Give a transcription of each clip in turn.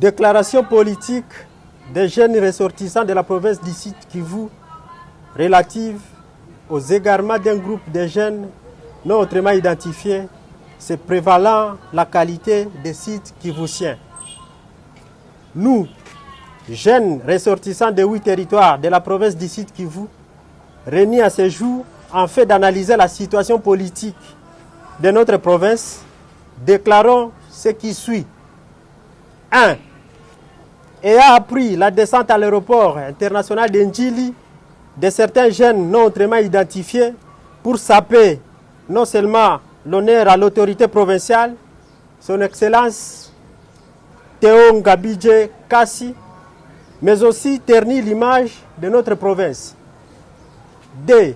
Déclaration politique des jeunes ressortissants de la province du Sud Kivu relative aux égarements d'un groupe de jeunes non autrement identifiés, se prévalant la qualité des sites kivusiens. Nous, jeunes ressortissants de 8 territoires de la province du Sud Kivu, réunis à ce jour en fait d'analyser la situation politique de notre province, déclarons ce qui suit. 1. Ayant appris la descente à l'aéroport international d'Ndjili de certains jeunes non autrement identifiés pour saper non seulement l'honneur à l'autorité provinciale, son Excellence Théo Ngabidje Kassi, mais aussi ternir l'image de notre province. 2.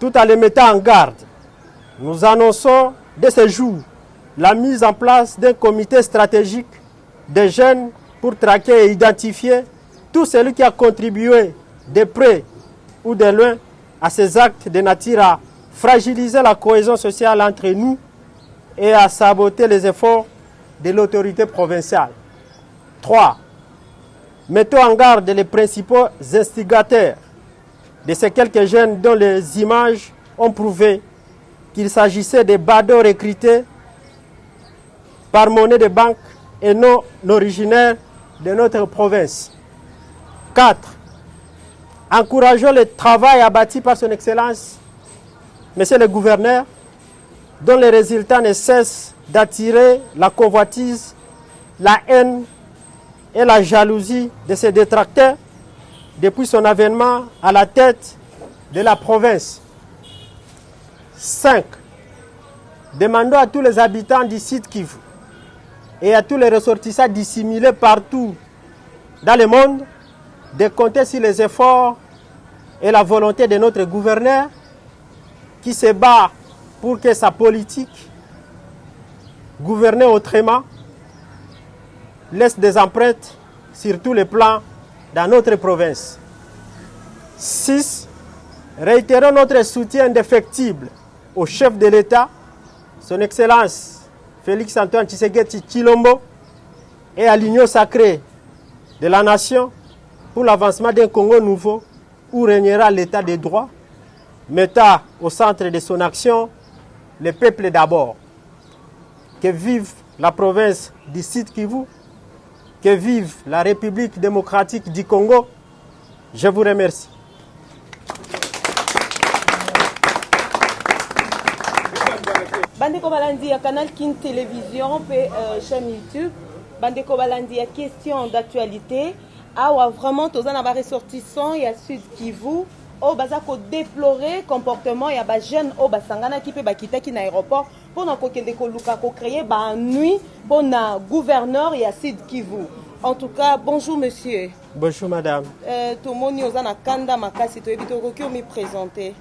Tout en les mettant en garde, nous annonçons dès ce jour la mise en place d'un comité stratégique des jeunes pour traquer et identifier tout celui qui a contribué de près ou de loin à ces actes de nature à fragiliser la cohésion sociale entre nous et à saboter les efforts de l'autorité provinciale. 3. Mettons en garde les principaux instigateurs de ces quelques jeunes dont les images ont prouvé qu'il s'agissait de badauds recrutés par monnaie de banque et non originaires de notre province. 4. Encourageons le travail abattu par son Excellence, Monsieur le Gouverneur, dont les résultats ne cessent d'attirer la convoitise, la haine et la jalousie de ses détracteurs depuis son avènement à la tête de la province. 5. Demandons à tous les habitants du site Kivu et à tous les ressortissants dissimulés partout dans le monde de compter sur les efforts et la volonté de notre gouverneur qui se bat pour que sa politique, gouvernée autrement, laisse des empreintes sur tous les plans dans notre province. 6. Réitérons notre soutien indéfectible au chef de l'État, son Excellence Félix Antoine Tshisekedi Tshilombo, et à l'Union sacrée de la nation pour l'avancement d'un Congo nouveau où régnera l'état de droit, mettant au centre de son action le peuple d'abord. Que vive la province du Sud Kivu, que vive la République démocratique du Congo. Je vous remercie. Bandeko balandi à Canal King Télévision et chaîne YouTube. Bandeko balandi à question d'actualité. Awa vraiment tous en ressortissants et à Sud Kivu. Au bazako déplorer comportement ya ba jeune au basangana qui peut bakita ki na aéroport pour na kokende ko luka ko créer ba nuit pour na gouverneur et à Sud Kivu. En tout cas, bonjour monsieur. Bonjour madame. Tout le monde est en kanda makasi to ebito ko me présenter.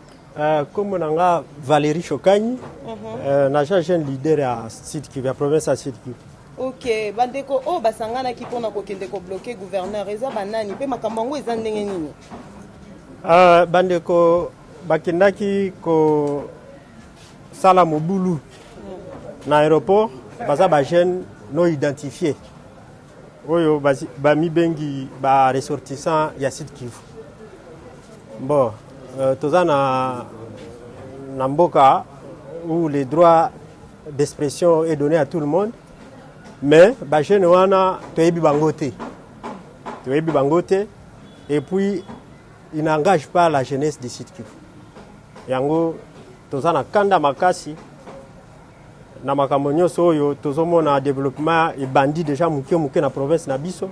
Comme on a Valérie Chokani, naja jeune leader à Sud Kivu, à province à Sud Kivu. Ok, bandeko o basangana ki pona kokende ko bloquer gouverneur eza banani pe makambango eza ndenge nini? Bandeko bakendaki ko sala mobulu na aéroport baza ba jeune non identifié oyo ba mibengi ba ressortissant ya Sud Kivu. Bon, toza na mboka où le droit d'expression est donné à tout le monde, mais ba jeune wana toyebi bangote et puis il n'engage pas la jeunesse du Sud Kivu. Yango toza na kanda makasi na makambo nyonso oyo tozomona développement ebandi déjà muke na province na biso.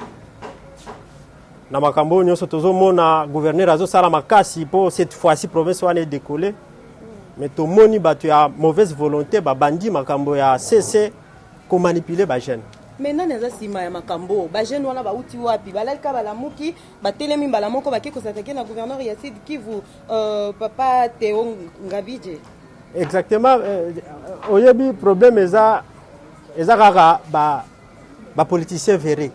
Na makambo nyonso tozomona gouverneur azosala makasi pour cette fois-ci province wana décoller. Mais tomoni bato ya mauvaise volonté babandi makambo ya cesse ko manipuler ba jeune. Maintenant neza sima ya makambo ba jeune wana ba uti wapi balalika balamuki batelemi balamoko bakiko s'attaquer na gouverneur ya Sud Kivu papa Théo Ngabidje. Exactement, oyebi problème eza kaka ba politicien verré.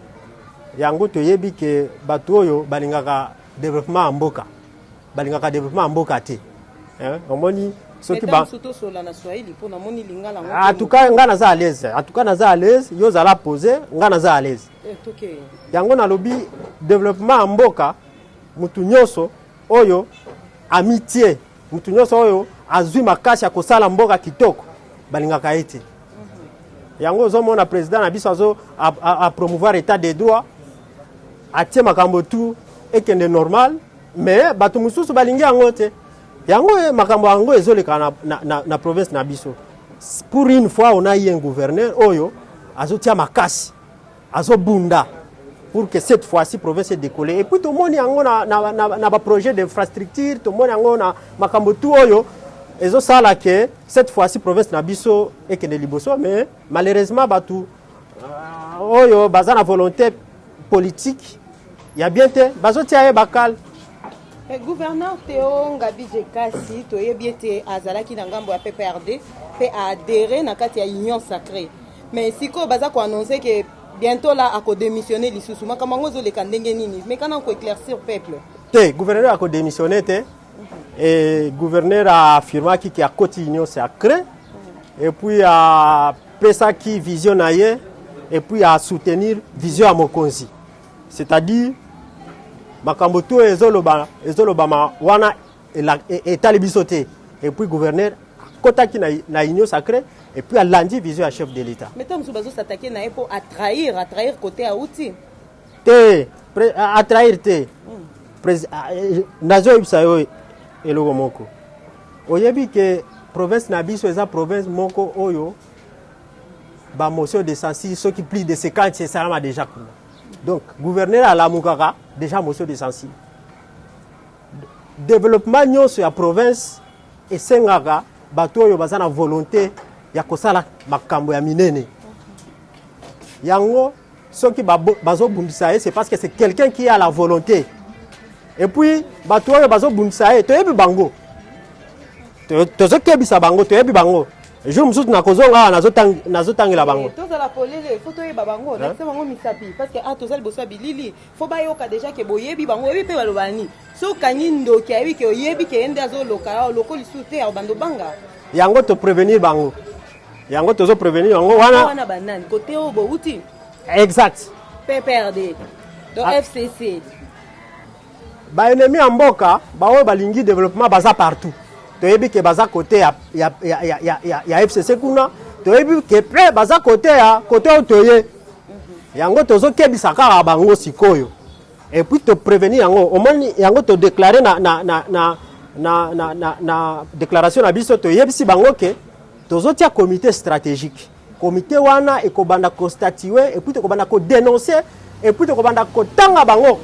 Yango toyebi ke bato oyo balingaka développement en mboka te. Omoni soki ba soto sola na Swahili pour na moni lingala ngo. En tout cas nga naza à l'aise. En tout cas naza à l'aise, yo zala poser, nga naza à l'aise. OK. Yango na lobi développement mboka mutu nyonso oyo amitié, mutu nyonso oyo azwi makasi ya kosala mboka kitoko balingaka ete. Yango zomona président na biso azo a promouvoir état des droits atie makambo tout ekende normal mais bato mususu balingi yango te. Yango makambo yango ezoleka na province na biso. Pour une fois on a eu un gouverneur oyo azotia makasi azobunda pour que cette fois-ci province est décollée. Et puis tout le monde yango na ba projet d'infrastructure, tout le monde yango na makambo tout oyo ezo sala que cette fois-ci province na biso ekende liboso mais malheureusement batu oyo baza na volonté politique ya bien te bazotia ye bakal. Gouverneur Théo Ngabije Kasi toyebi ete azalaki na ngambo ya PPRD pe a adhéré na kati ya union sacrée. Mais siko baza ko annoncer que bientôt là a démissionner lisusu makambo ngo zoleka ndenge nini mais kana ko éclaircir peuple. Te gouverneur a démissionné te. Et gouverneur a affirmé qu'il y a côté union sacrée et puis a pesa qui vision aye et puis a soutenir vision à Mokonzi. C'est-à-dire makambo to ezoloba ma wana état libisoté et puis gouverneur kota ki na union sacrée et puis a landi vision à chef de l'état. Mais tom subazo s'attaquer na pour trahir côté à outil. Te à trahir te. Nazo ibsayo eloko moko. Oyebi que province na biso eza province moko oyo ba motion de censure ceux qui plus de 50 c'est ça déjà. Donc gouverneur à la mukaka déjà motion de censure. Développement nyonso ya province esengaka bato oyo baza na volonté ya kosala makambo ya minene. Yango soki bazo bundisa c'est parce que c'est quelqu'un qui a la volonté. Et puis bato oyo bazo bundisa toyebi bango. Tozo kebisa bango toyebi bango. Je me souviens na kozonga nazotangela bango. Tozala polele photo ye babango na se bango misapi parce que tozali bosa bilili faut ba yoka déjà ke boyebi bango yebi pe balobani. So kanyi ndoki ayebi ke oyebi ke ende azo loka loko lisute ya bando banga. Yango to prévenir bango. Yango tozo prévenir bango wana banane côté obo uti. Exact. PPRD. Donc FCC. Ba ennemi en mboka ba oyo balingi développement baza partout. Toyebi ke baza côté ya FCC kuna toyebi ke pre baza côté otoye yango tozo kebisa kaka bango sikoyo et puis te prévenir yango omoni yango to déclarer na déclaration na biso toyebisi bango ke tozo tia comité stratégique comité wana ekobanda constatuer et puis ekobanda ko dénoncer et puis ekobanda ko tanga bango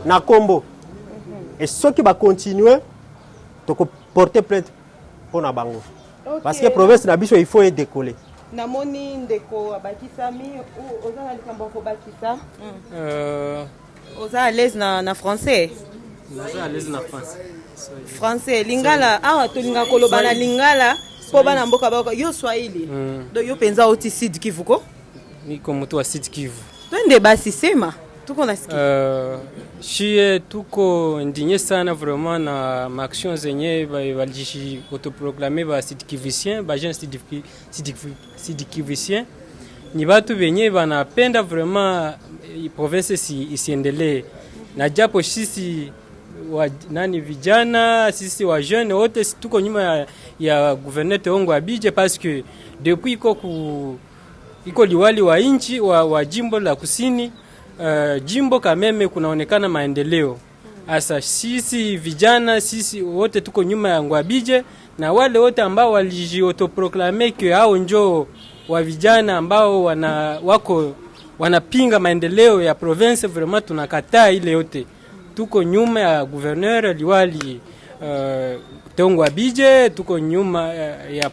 na kombo et ceux qui va continuer to porter plainte pour na bango. Okay. Parce que province na biso il faut y décoller. Namoni ndeko abakisami ou oza likambo ko bakisa. Oza à l'aise na français. Oza à l'aise na français. Français lingala to linga koloba na lingala po bana mboka ba yo Swahili. Do yo penza oti Sud Kivu ko? Niko mtu wa Sud Kivu. Twende basi sema. Tuko nasikia. Shie tuko indigné sana vraiment na action zenye balishi autoproclamer ba Sud Kivusien, ba jeune Sud Kivusien. Ni batu benye banapenda vraiment province isiendelee. Na japo sisi nani vijana sisi wa jeune wote tuko nyuma ya gouverneur Théo Ngabije parce que depuis iko liwali wa inchi wa jimbo la kusini jimbo kameme kunaonekana maendeleo. Asa sisi vijana sisi wote tuko nyuma ya Ngabije na wale wote ambao waliji autoproclamer que hao njoo wa vijana ambao wanapinga maendeleo ya province vraiment tunakataa ile yote. Tuko nyuma ya gouverneur liwali Théo Ngabije, tuko nyuma ya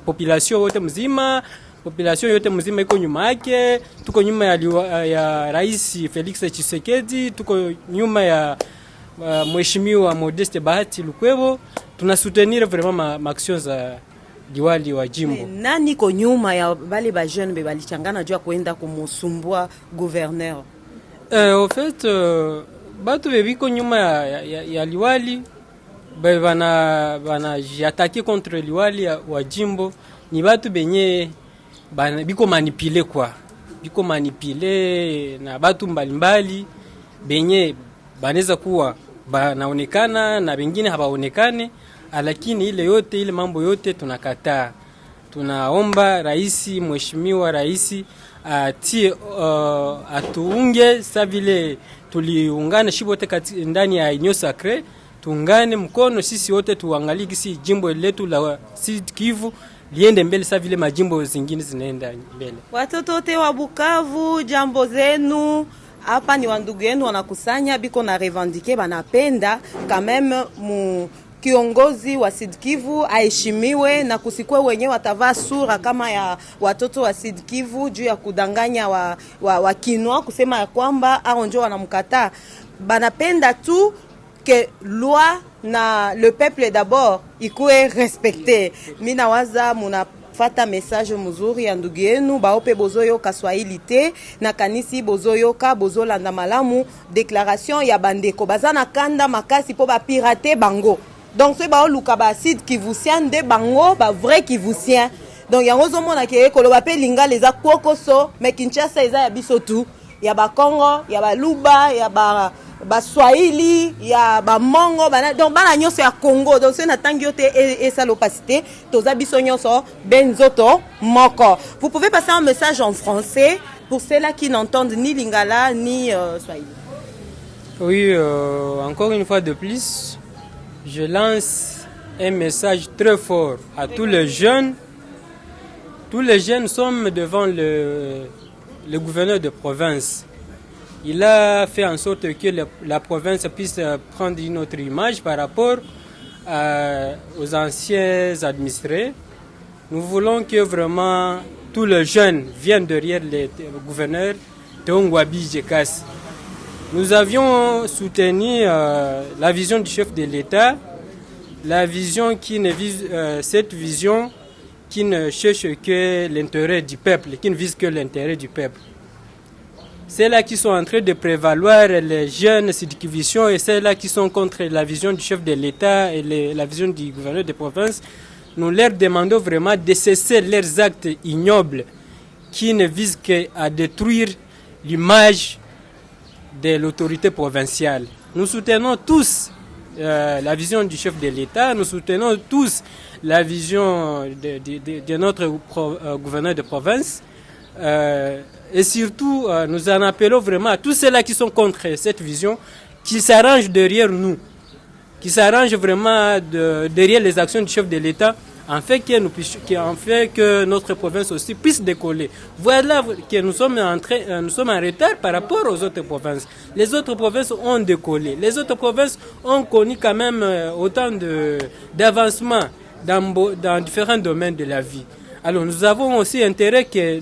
population wote mzima. Population yote mzima iko nyuma yake, tuko nyuma ya Rais Felix Tshisekedi, tuko nyuma ya Mheshimiwa Modeste Bahati Lukwebo. Tunasoutenir vraiment action za liwali wa jimbo. Nani ko nyuma ya bale ba jeune be balichangana jua kuenda kumusumbua gouverneur? Au fait batu bebiko nyuma ya liwali bana jiatake contre liwali wa jimbo ni batu benye biko manipule kwa biko manipule na batu mbalimbali benye banaweza kuwa banaonekana na bengine habaonekane, lakini ile mambo yote tunakataa. Tunaomba raisi, mheshimiwa raisi atuunge sa vile tuliungana shibote ndani ya Union Sacrée, tuungane mkono sisi wote tuangalie kisi jimbo letu la Sud Kivu liende mbele sa vile majimbo zingine zinaenda mbele. Watoto wote wa Bukavu, jambo zenu hapa ni wandugu yenu wanakusanya biko na revendiquer, banapenda quand même mu kiongozi wa Sud Kivu aheshimiwe na kusikwe wenyewe watavaa sura kama ya watoto wa Sud Kivu juu ya kudanganya wa kinwa kusema ya kwamba hao ndio wanamkataa. Banapenda tu que loi na le peuple d'abord ikuwe respecté. Mimi nawaza fata message mzuri ya ndugu yenu baope bozoyo ka Swahili te na kanisi bozoyo ka bozolanda malamu déclaration ya bandeko bazana kanda makasi po ba pirater bango. Donc ce ba luka ba Sud Kivusien de bango ba vrai Kivusien. Donc yango zo mona ke ko lo ba pe linga les akokoso mais Kinshasa eza ya biso tu ya ba Congo ya ba Luba ya ba Swahili ya ba Mongo donc bana nyonso ya Congo. Donc c'est na tangiote et ça l'opacité toza biso nyonso benzoto moko. Vous pouvez passer un message en français pour ceux-là qui n'entendent ni lingala ni Swahili. Oui, encore une fois de plus, je lance un message très fort à tous les jeunes. Tous les jeunes sommes devant le gouverneur de province. Il a fait en sorte que la province puisse prendre une autre image par rapport aux anciens administrés. Nous voulons que vraiment tous les jeunes viennent derrière le gouverneur Tongwabi Jekas. Nous avions soutenu la vision du chef de l'État, la vision qui ne vise cette vision qui ne cherche que l'intérêt du peuple, qui ne vise que l'intérêt du peuple. Celles-là qui sont en train de prévaloir les jeunes Sud-Kivisions et celles-là qui sont contre la vision du chef de l'État et la vision du gouverneur de province, nous leur demandons vraiment de cesser leurs actes ignobles qui ne visent qu'à détruire l'image de l'autorité provinciale. Nous soutenons tous la vision du chef de l'État, nous soutenons tous la vision de notre gouverneur de province. Et surtout, nous en appelons vraiment à tous ceux-là qui sont contre cette vision, qui s'arrangent derrière nous, qui s'arrangent vraiment derrière les actions du chef de l'État, en fait que notre province aussi puisse décoller. Voilà que nous sommes en retard par rapport aux autres provinces. Les autres provinces ont décollé. Les autres provinces ont connu quand même autant d'avancements dans différents domaines de la vie. Alors nous avons aussi intérêt que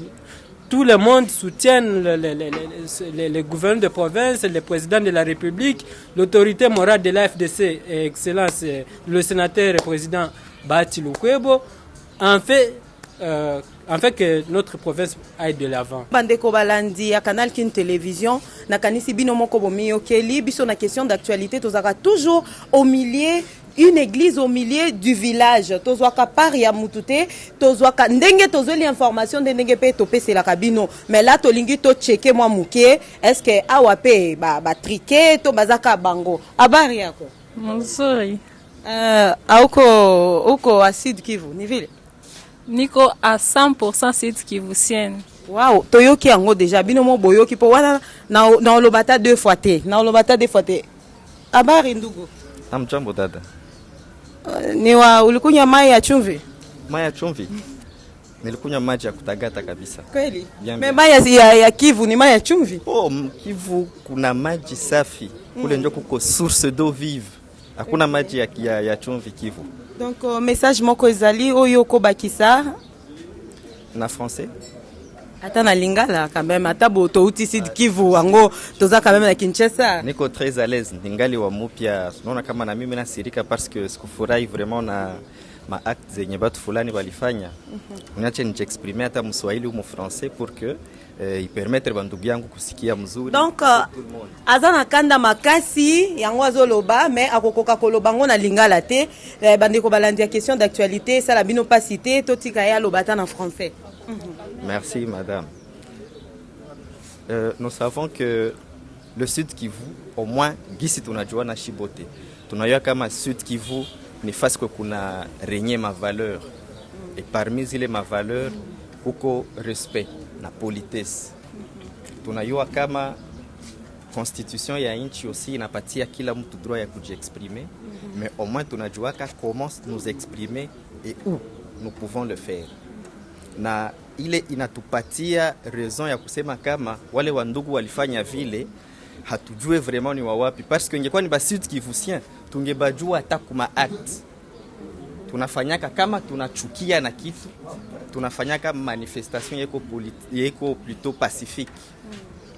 tout le monde soutienne les gouverneurs de province, le président de la République, l'autorité morale de la FDC, Excellence, le sénateur et président Bahati Lukwebo, en fait que notre province aille de l'avant. Bandeko balandi ya Canal Kin Télévision, na kanisi bino moko bomiyo keli biso na question d'actualité tozaka toujours au milieu une église au milieu du village. Tozwaka pari ya mutute, tozwaka ndenge tozoli information de ndenge pe topese la kabino. Mais là tolingi to checker moi muke, est-ce que awape ba triquer to bazaka bango. Habari yako? Mzuri. Uko à Sud Kivu, ni vile? Niko à 100% Sud Kivusienne. Wow, toyoki yango déjà bino mo boyoki po wana na olobata deux fois te. Habari ndugu? Amjambo dada. Niwa ulikunywa mai ya chumvi? Mai ya chumvi? Nilikunywa maji ya kutagata kabisa. Kweli? Mai ya Kivu ni mai ya chumvi? Oh, Kivu kuna maji safi. Kule ndio kuko source d'eau vive. Hakuna maji ya chumvi Kivu. Donc message moko ezali oyo ko bakisa na français. Ata na lingala quand même ata boto uti Sud Kivu wango toza quand même na Kinshasa. Niko très à l'aise ningali wa mupya. Unaona kama na mimi nasirika parce que sikufurahi vraiment acte zenye batu fulani balifanya. Uniache nijiexprimer hata mswahili ou mu français pour que ipermettre bandugu yangu kusikia mzuri. Donc azana kanda makasi yango azoloba mais akokoka koloba ngo na lingala te. Bandeko balandi question d'actualité ça la bino pas cité totika ya lobata en français. Merci madame. Nous savons que le Sud Kivu, au moins gisi tunajua na Shibote, tunajua kama Sud Kivu ni fasi kwa kuna renye ma valeur, et parmi zile ma valeur kuko respect na politesse. Tunajua kama constitution ya nchi aussi inapatia kila mtu droit ya kujiexprimer, mais au moins tunajua comment nous exprimer et où nous pouvons le faire. Na ile inatupatia raison ya kusema kama wale wandugu walifanya vile hatujue vraiment ni wawapi, parce que ingekuwa ni ba Sud Kivusien tungebajua hata kuma act tunafanyaka kama tunachukia na kitu tunafanyaka manifestation yeko plutôt pacifique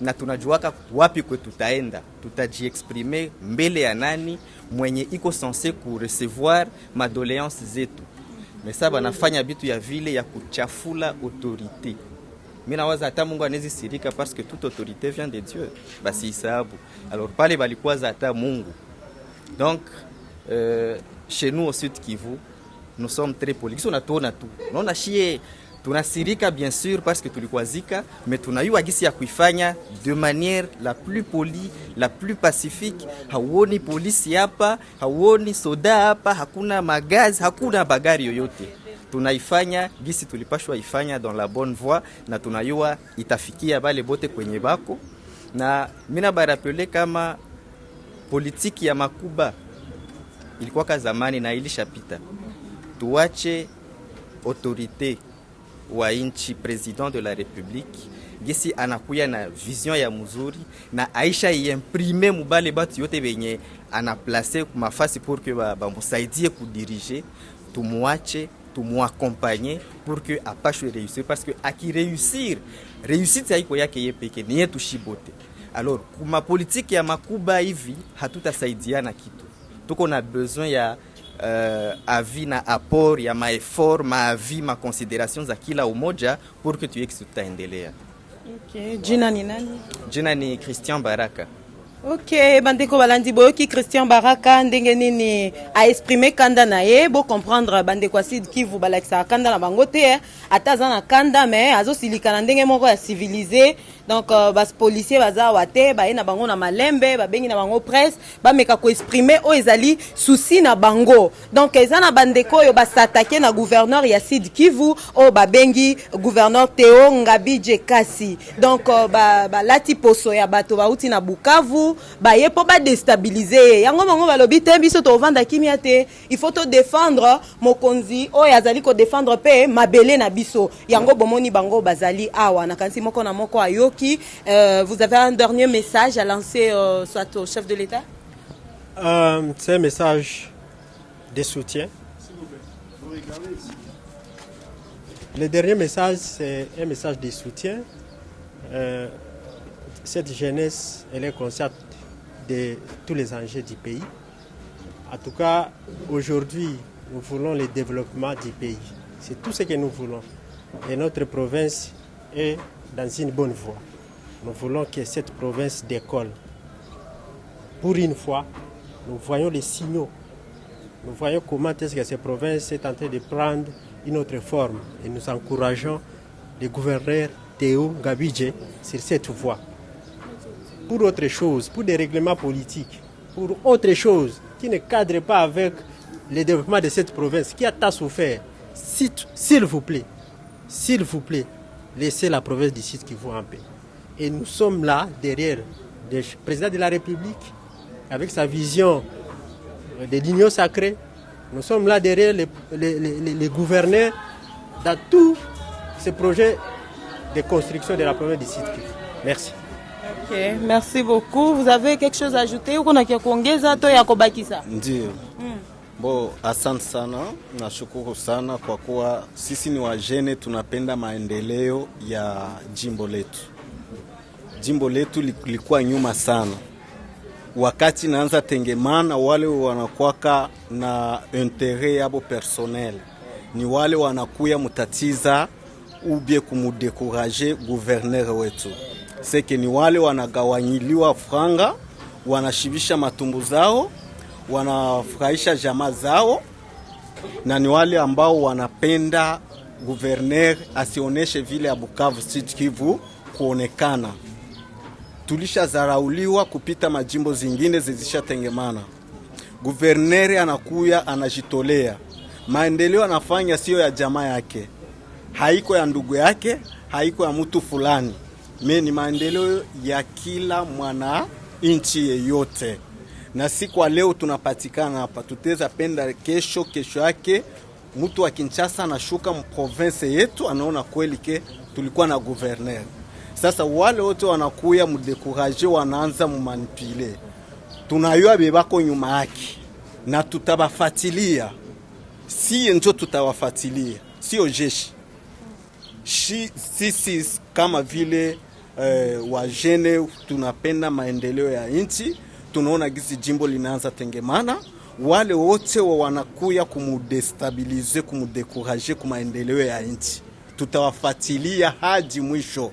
na tunajuaka wapi kwe tutaenda tutajiexprimer mbele ya nani mwenye iko censé ku recevoir madoléances zetu. Mais ça banafanya bitu ya vile ya kuchafula autorité. Mimi nawaza hata Mungu anezi sirika parce que toute autorité vient de Dieu. Basi isabu. Alors pale balikuwa za hata Mungu. Donc chez nous au Sud Kivu, nous sommes très polis. On a tout. On a chié tunasirika bien sûr parce que tulikwazika, mais tunayua gisi ya kuifanya de manière la plus polie, la plus pacifique. Hauoni polisi hapa, hauoni soda hapa, hakuna magazi, hakuna bagari yoyote. Tunaifanya gisi tulipashwa ifanya dans la bonne voie na tunayua itafikia bale bote kwenye bako. Na mina barapele kama politiki ya makuba ilikuwa ka zamani na ilishapita. Tuache autorité wa inchi president de la République gisi anakuya na vision ya mzuri na Aisha iimprime mubale batu yote benye anaplacer kumafasi pour que bamusaidie kudiriger, tumuache tumuaccompagner pour que apashwe réussir, parce que aki réussite haiko yake yepeke ni yetu Shibote. Alors kuma politique ya makuba hivi hatutasaidiana kitu, tuko na besoin ya avis na apport ya maeffort maavi ma considération za kila umoja pour que tu tutaendelea. Okay, jina ni nani? Jina ni Christian Baraka. Ok, bandeko balandi boyoki Christian Baraka ndenge nini a exprimer kanda na ye bo comprendre bandeko Sud Kivu balakisa kanda na bango te ata za na kanda mais azo silikana ndenge moko ya civilisé. Donc bas policier baza wate ba na bango na malembe ba bengi na bango presse ba meka ko exprimer o ezali souci na bango. Donc ezana bandeko yo ba s'attaquer na gouverneur ya Sud Kivu o ba bengi gouverneur Théo Ngabidje Kasi. Donc ba lati poso ya bato ba uti na Bukavu ba yepo ba déstabiliser yango bango balobi te biso to vanda kimia te, il faut to défendre mokonzi o yazali ko défendre pe mabele na biso yango bomoni bango bazali awa na kansi moko na moko ayoki. Vous avez un dernier message à lancer soit au chef de l'État? C'est un message de soutien. Le dernier message, c'est un message de soutien. Cette jeunesse, elle est consciente de tous les enjeux du pays. En tout cas, aujourd'hui, nous voulons le développement du pays. C'est tout ce que nous voulons. Et notre province est dans une bonne voie. Nous voulons que cette province décolle. Pour une fois, nous voyons les signaux. Nous voyons comment est-ce que cette province est en train de prendre une autre forme. Et nous encourageons le gouverneur Théo Ngabidje sur cette voie. Pour autre chose, pour des règlements politiques, pour autre chose qui ne cadre pas avec le développement de cette province, qui a tant souffert, s'il vous plaît, laissez la province du Sud Kivu en paix. Et nous sommes là, derrière le président de la République, avec sa vision de l'union sacrée. Nous sommes là derrière les gouverneurs dans tous ces projets de construction de la province du Sud Kivu. Merci. Ok, merci beaucoup. Vous avez quelque chose à ajouter ou kuna kia kuongeza to ya kubakisa? Ndio. Bo, asante sana, nashukuru sana kwa kuwa sisi ni wajene tunapenda maendeleo ya jimbo letu. Jimbo letu lilikuwa nyuma sana. wakati naanza tengemana, wale wanakuwaka na interet yabo personnel, ni wale wanakuya mutatiza ubie kumudekuraje gouverneur wetu. Seke ni wale wanagawanyiliwa franga, wanashibisha matumbu zao, wanafurahisha jamaa zao, na ni wale ambao wanapenda gouverneur asioneshe vile ya Bukavu Sud Kivu kuonekana. Tulisha zarauliwa kupita majimbo zingine zizisha tengemana. Gouverneur anakuya anajitolea. Maendeleo anafanya sio ya jamaa yake, haiko ya ndugu yake, haiko ya mtu fulani. Ni maendeleo ya kila mwana inchi yeyote. Na si kwa leo tunapatikana hapa, tuteza penda kesho yake mtu wa Kinshasa anashuka mprovince yetu anaona kweli ke tulikuwa na gouverneur. Sasa wale wote wanakuya mudekuraje, wanaanza mumanipile. Tunayua bebako nyuma yake na tutabafatilia. Si njo tutawafatilia, sio jeshi. Sisi kama vile wajene tunapenda maendeleo ya nchi, tunaona gizi jimbo linaanza tengemana, wale wote wanakuya kumudestabilize, kumudekuraje kwa maendeleo ya nchi. Tutawafatilia hadi mwisho.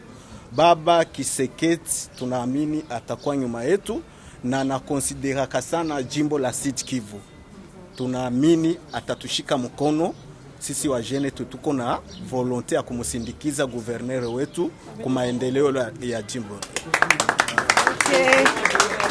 Baba Kiseketi tunaamini atakuwa nyuma yetu na nakonsideraka sana jimbo la Sud Kivu. Tunaamini atatushika mkono. Sisi wajene tuko na volonté ya kumusindikiza gouverneur wetu kwa maendeleo ya jimbo. Okay.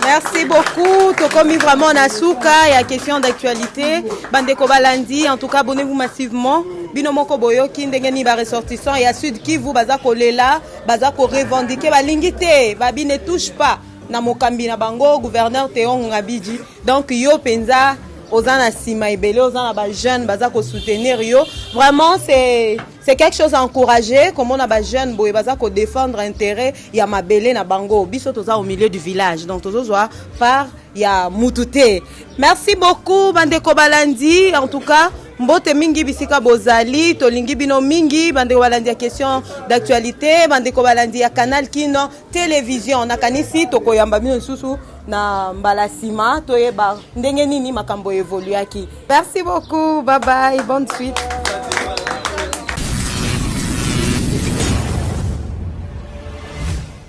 Merci beaucoup. Tokomi vraiment na suka ya question d'actualité. Bandeko Balandi, en tout cas abonnez-vous massivement. Binomoko boyoki ndengeni ba ressortissant ya Sud Kivu baza kolela, baza ko revendiquer balingité, babi ne touche pas na mokambi na bango gouverneur Théo Ngabidji. Donc yo penza ozana sima ebele, ozana ba jeune baza ko soutenir yo. Vraiment c'est quelque chose à encourager, comme on a ba jeune boye baza ko défendre intérêt ya mabele na bango. Biso toza au milieu du village. Donc tozoa par ya mutute. Merci beaucoup Bandeko Balandi. En tout cas, mbote mingi bisika bozali, tolingi bino mingi, Bandeko Balandi ya question d'actualité, Bandeko Balandi ya Canal Kino télévision. Nakanisi tokoyamba bino susu na mbalasima toyeba ndenge nini makambo evoluaki. Merci beaucoup. Bye bye. Bonne suite.